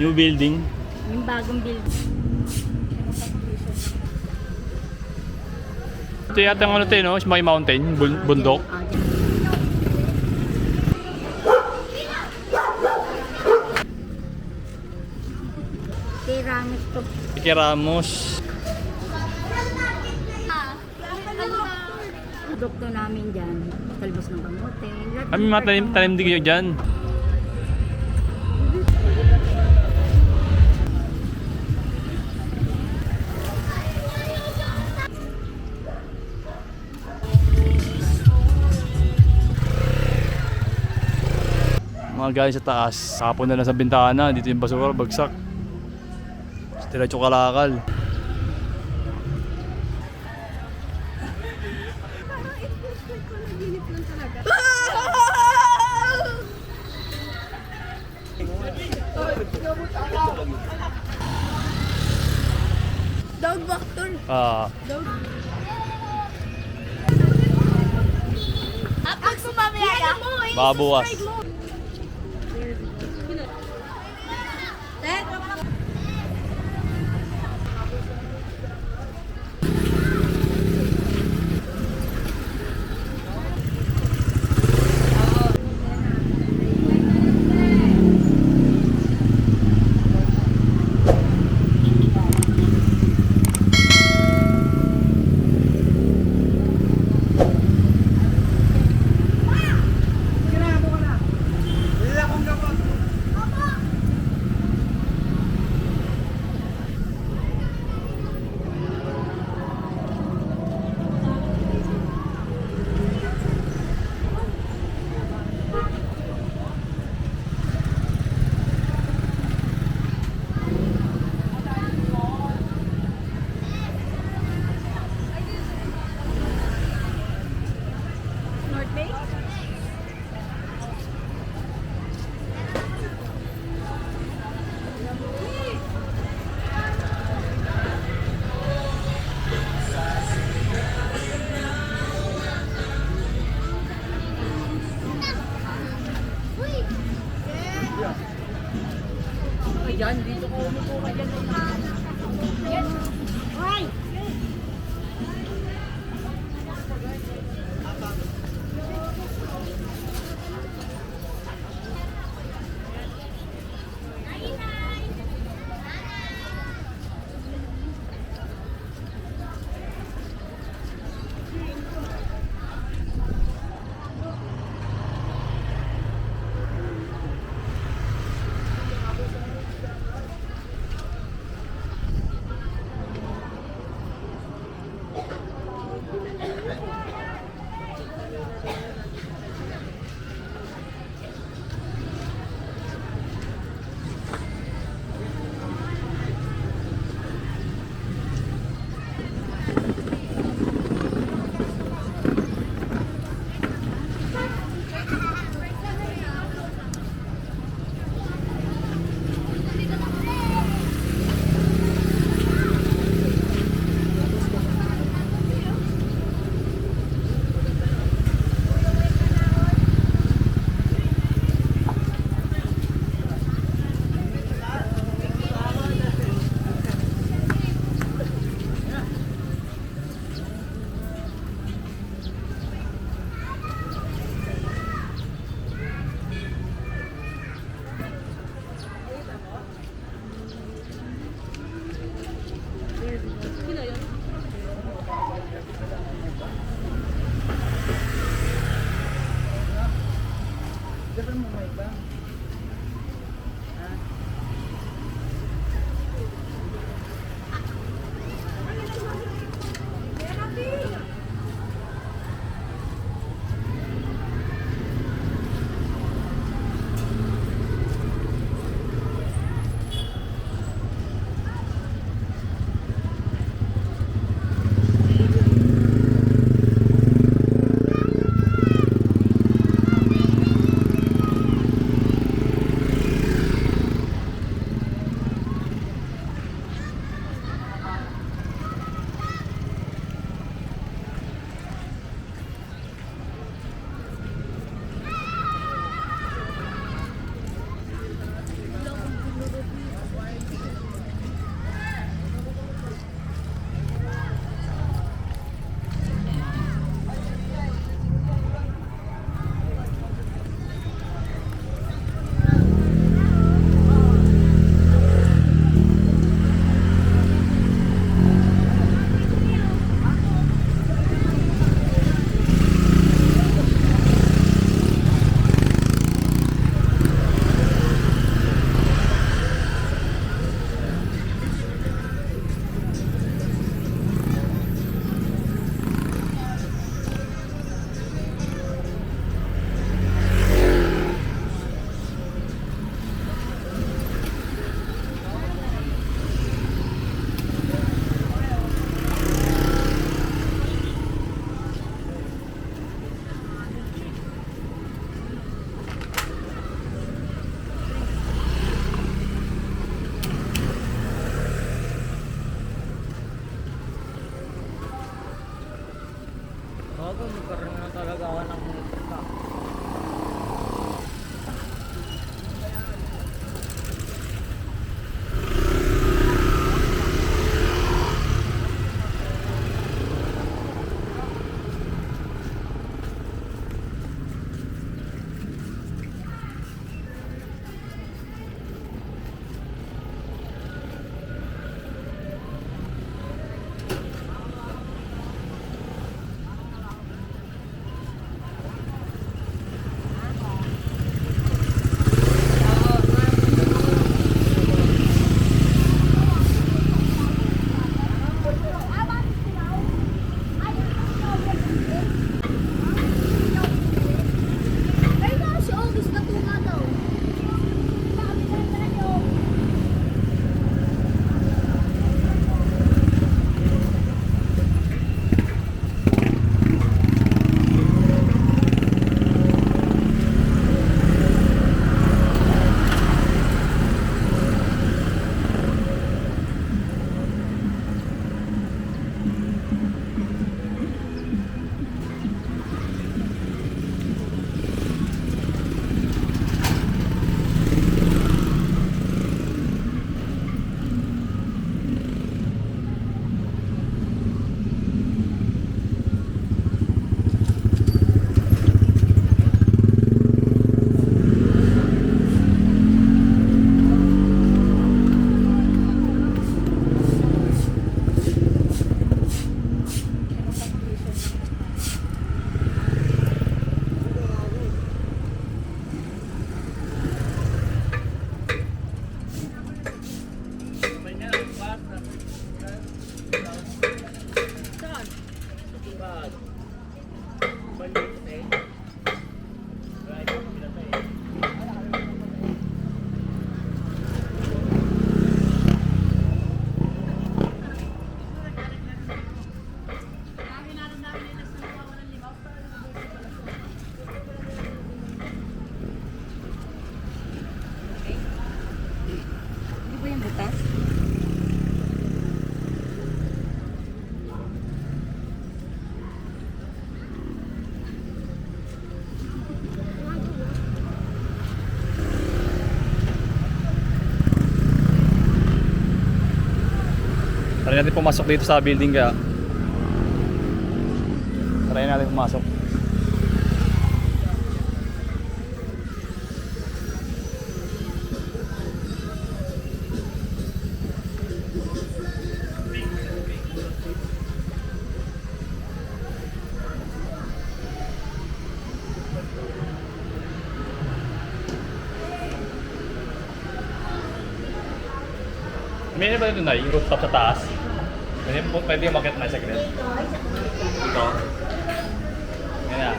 New building. Yung bagong building. Ito yata ang ano tayo, no? Smoky Mountain, bundok. Kay Ramos to. Kay Ramos. Produkto namin dyan. Talbos ng kamote. Kami mga tanim din kayo dyan. Mga guys sa taas, kapon na lang sa bintana, dito yung basura, bagsak. Diretso kalakal. Dog doctor. Dog. Pag sumamaya mo, Babuwas. Yan, dito ko umupo ka dyan. Yan. Ay! ko, magkaroon na talaga ako ng muka. Try natin pumasok dito sa building kaya. Try natin pumasok. May ba ito na yung rooftop sa taas? Pwede yung makit na sa grid. Ito. Yan na.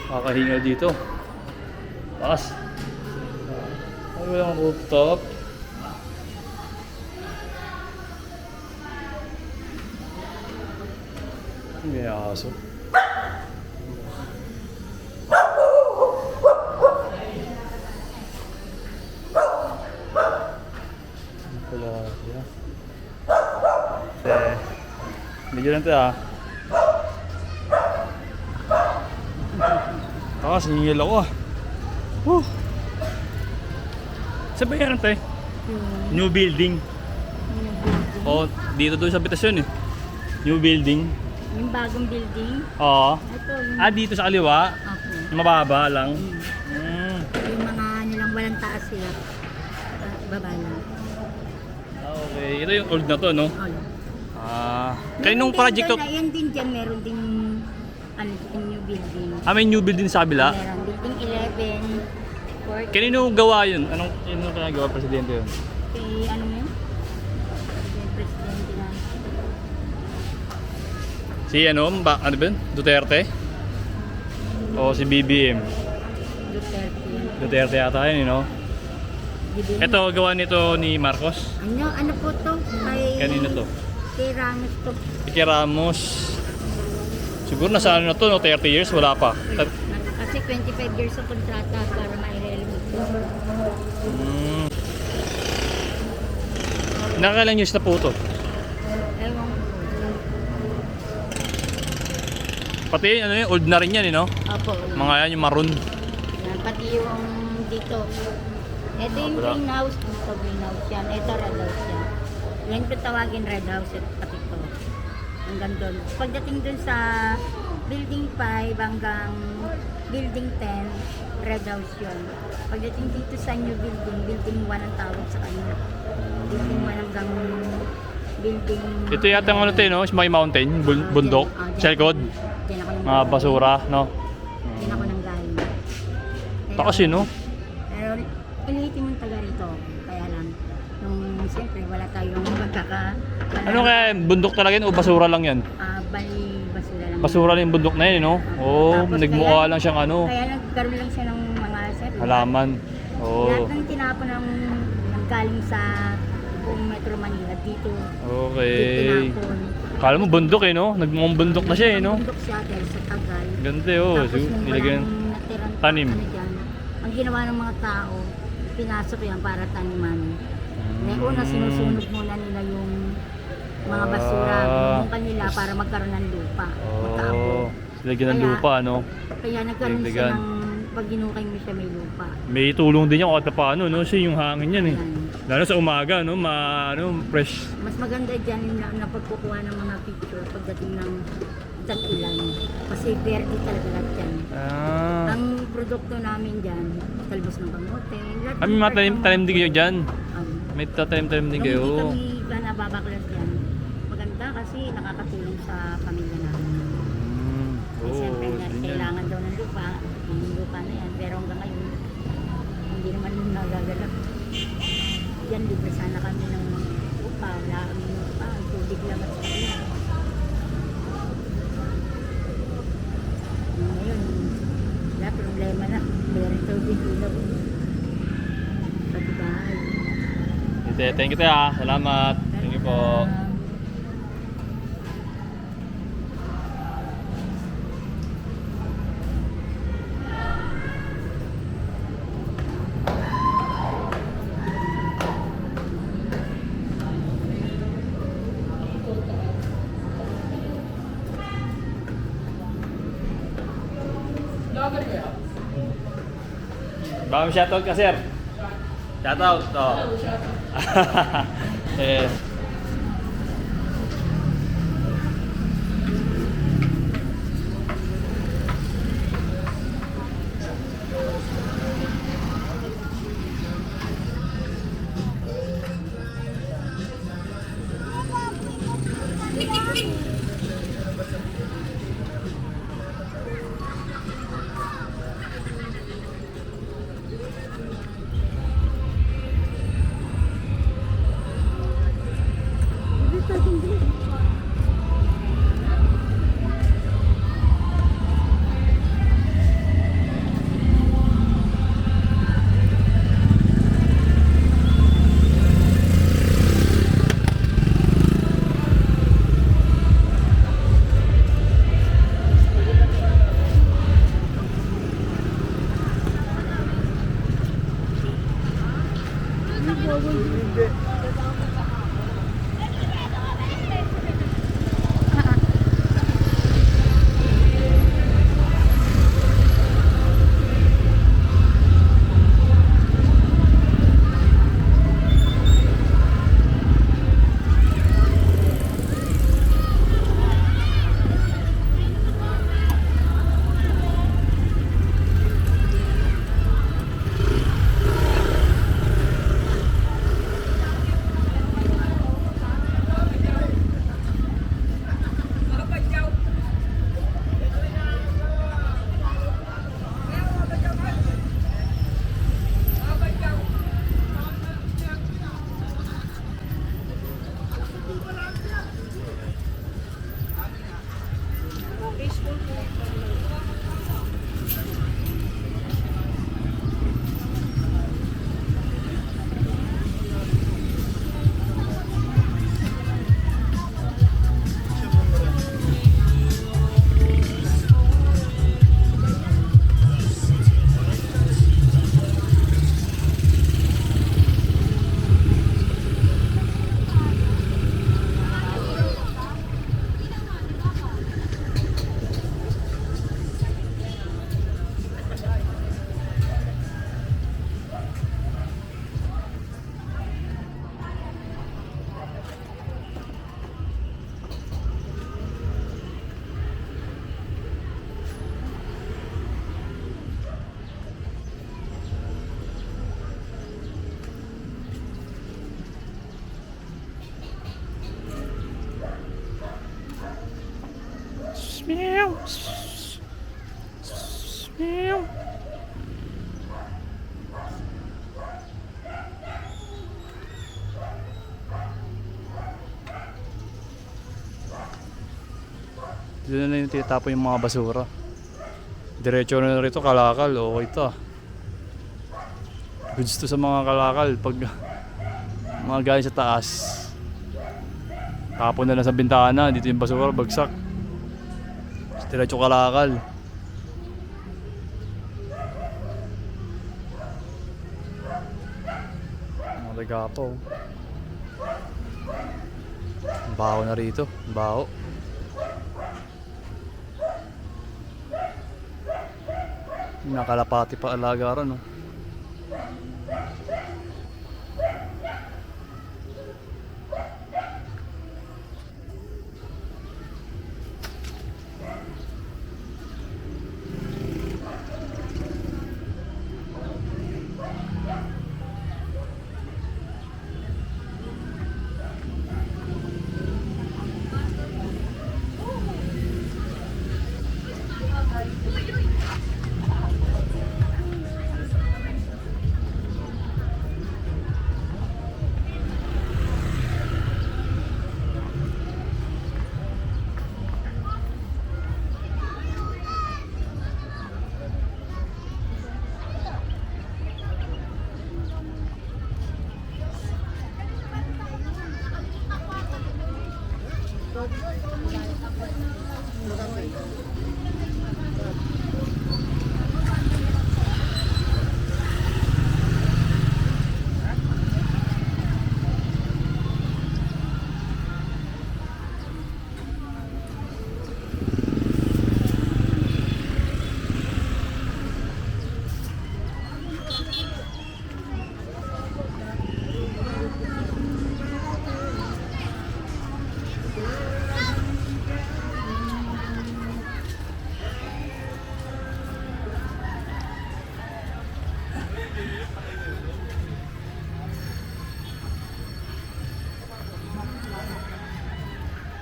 Kakahingal dito. Taas. Ay, walang rooftop. May aso. Pala, yeah. Medyo lang ito ah. lakas, hingil ako ah. Woo! Saan ba yan, te? New building. Oh, dito doon sa habitasyon eh. New building. Yung bagong building. Oo. Ito, yung... Ah, dito sa kaliwa. Okay. Mababa lang. Yung mga ano lang, walang taas sila. Baba lang. Okay, ito yung old na to, no? Oh. Kaninong project to? Yan din dyan, meron din ano, new building. May new building sa kabila? Meron, building 11. Kanino gawa yun? Anong gawa presidente yun? Kay ano yun? Yung presidente na. Si ano ba yun? Duterte? O si BBM? Duterte yan. Duterte yata yun, you know? Ito, gawa nito ni Marcos. Ano po to? Kanino to? Kay Ramos to. Kay Ramos. Siguro nasa ano na to, no? 30 years? Wala pa. Kasi 25 years ang kontrata para ma-relevant to. Nakakailang years na po to? Ewan ko. Pati ano yun, old na rin yan, no? Opo. Mga yan, yung maroon. Yan, pati yung dito. Ito yung Wala. greenhouse. Ito greenhouse yan. Ito red house yan. Yan ito tawagin red house at pati ito. Hanggang doon. Pagdating doon sa building 5 hanggang building 10, red house yun. Pagdating dito sa new building, building 1 ang tawag sa kanila. Building 1 hanggang building... Ito yata ang ano tayo, no? Smoky Mountain, bundok, sa likod. Diyan ako nang Mga basura, no? Diyan ako nang galing. Takas yun, no? Pero iniitin mong taga rito. Kaya lang, nung siyempre wala tayong Ano kaya, bundok talaga yun o basura lang yan? Bali, basura lang. Basura lang yung bundok na yun, no? Oo, Tapos nagmukha kaya- lang siyang ano, Kaya nagkaroon lang siya ng mga siyempre. halaman. Lahat Oo. ng tinapon ng galing sa buong Metro Manila dito. Okay. Tinapon. Kala mo bundok eh, no? Nagmukhang bundok na siya eh, no? Bundok siya dahil sa tagal. Ganda eh, oh. Tapos nung Nilagyan. walang natirang Tanim. ano dyan, ang ginawa ng mga tao, pinasok yan para taniman. Una, sinusunog muna nila yung mga basura. Binungkan nila para magkaroon ng lupa. Magkaabo. Oo. Nilagyan ng Kaya- lupa, no? Kaya nagkaroon siya Dagdagan. ng pag ginukay mo siya may lupa. May tulong din yan kahit paano, no? Kasi yung hangin yan eh. Yan. Lalo sa umaga, no? Fresh. Mas maganda dyan yung na pagkukuha ng mga picture pagdating ng tag-ulan. Kasi verde talaga lahat yan. Ang produkto namin dyan, talbos ng kamote. lahat ng May mga part ng- tanim din kayo dyan. Um, May tatanim-tanim din Nung kayo. hindi kami nababaklas yan, maganda kasi nakakatulong sa pamilya namin. Oo, Siyempre, din yan. kailangan daw ng lupa, yung lupa na yan. Pero hanggang ngayon, hindi naman nagagalap. Yan, libre sana kami ng lupa. Wala kami ng lupa, ang tubig lang at sila. Ngayon, wala problema na. Meron tubig, ilaw. Pati bahay. Thank you, salamat. Thank you po. Baka may shoutout ka, sir. Shoutout. Oh. eh. Meow. Meow. Doon na yung tinatapon yung mga basura. Diretso na rito, kalakal. Okay to. Goods to sa mga kalakal. Pag mga galing sa taas, tapon na lang sa bintana. Dito yung basura, bagsak. Diretso kalakal. Mga tagapo. Baho na rito. Baho. Nakalapati pa alagaran, no?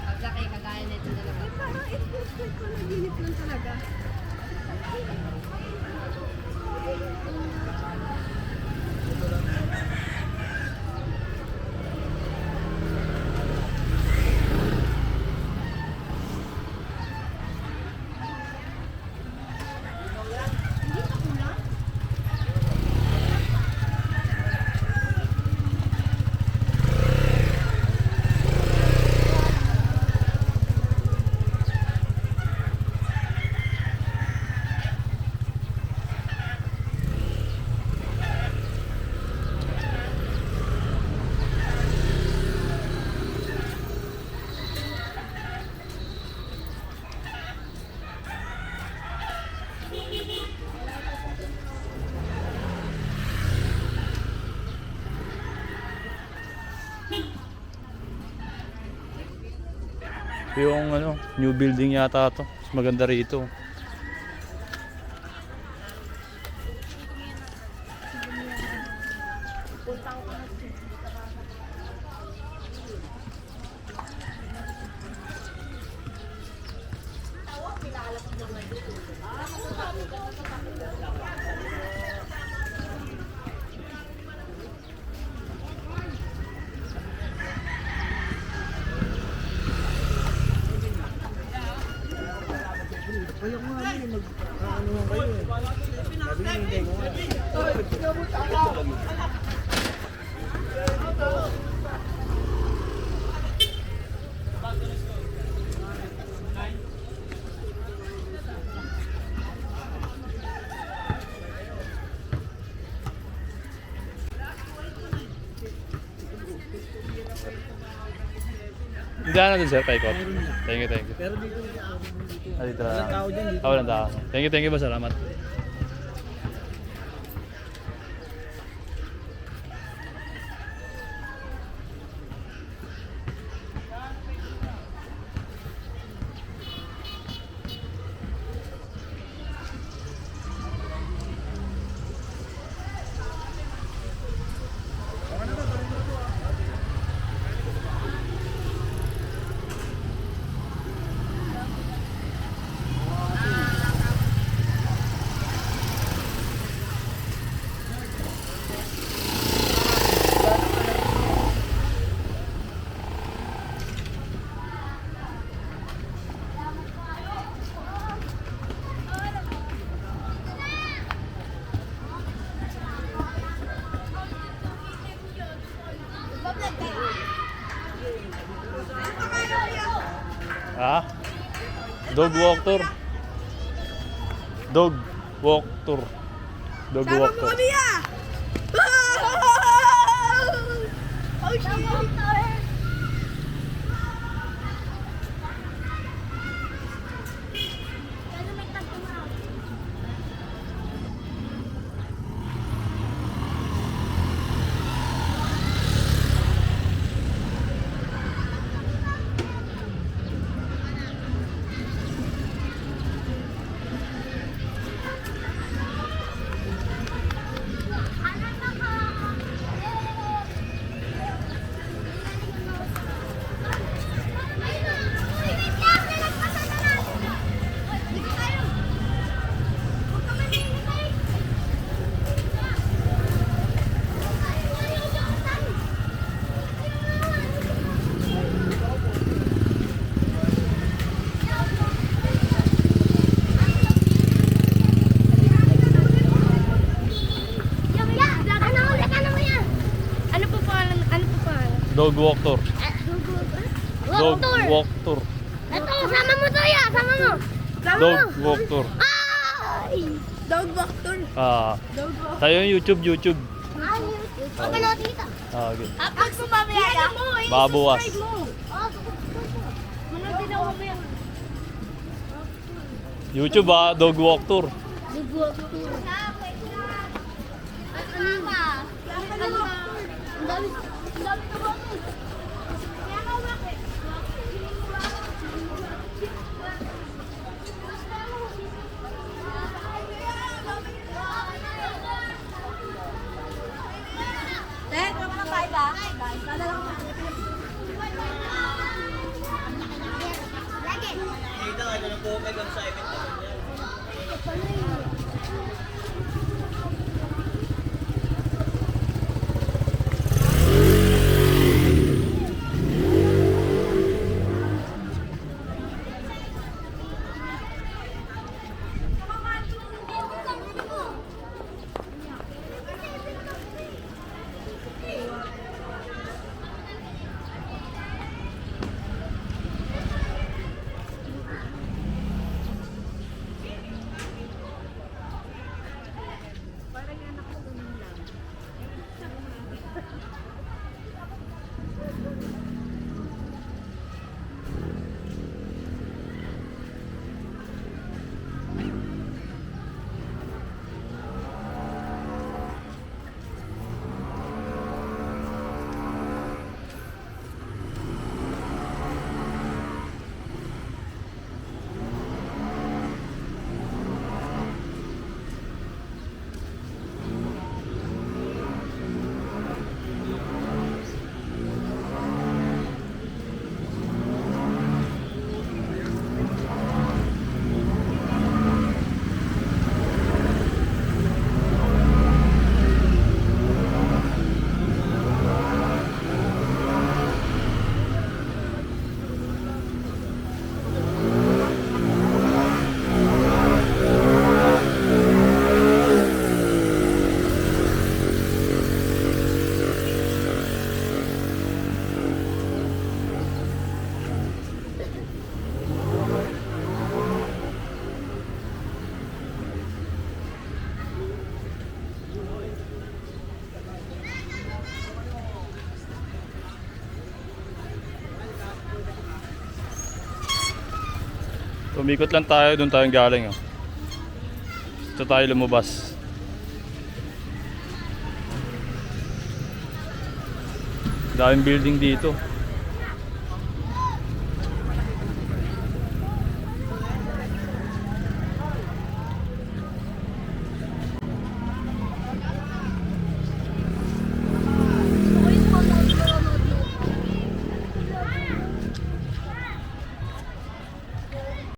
Paglaki, kagaya nito talaga. Parang expect ko na ginit lang talaga. Yung ano, new building yata to. Mas maganda rito. Kaya ko nga yun, mag-ano kayo eh. Sabi niya, hindi ko nga. Hindi na dun sir, paikot. Thank you, thank you. Pero dito, Dito na. walang tao dyan dito. Walang tao. Thank you ba? Salamat. Ha? Dog walk tour. Dog walk tour. Dog Sama walk mo tour. kami ah! Oh, shit! Ano po pangalan? Ano po pangalan? Dog walk tour. Dog Tour. walk tour. Ito, sama mo to ya, sama mo. Sama Dog mo. walk tour. Ay! Dog walk tour. Ah, Dog walk. tayo yung YouTube. Ako na dito. Ah, okay. Upload mo mamaya ya. Babuwas. Manood din ako mamaya. YouTube dog walk tour. Dog walk tour. Ano ba? Ang dami na ba? Kaya ka bakit? Umikot lang tayo, doon tayong galing. Oh. Dito tayo lumabas. Daming building dito.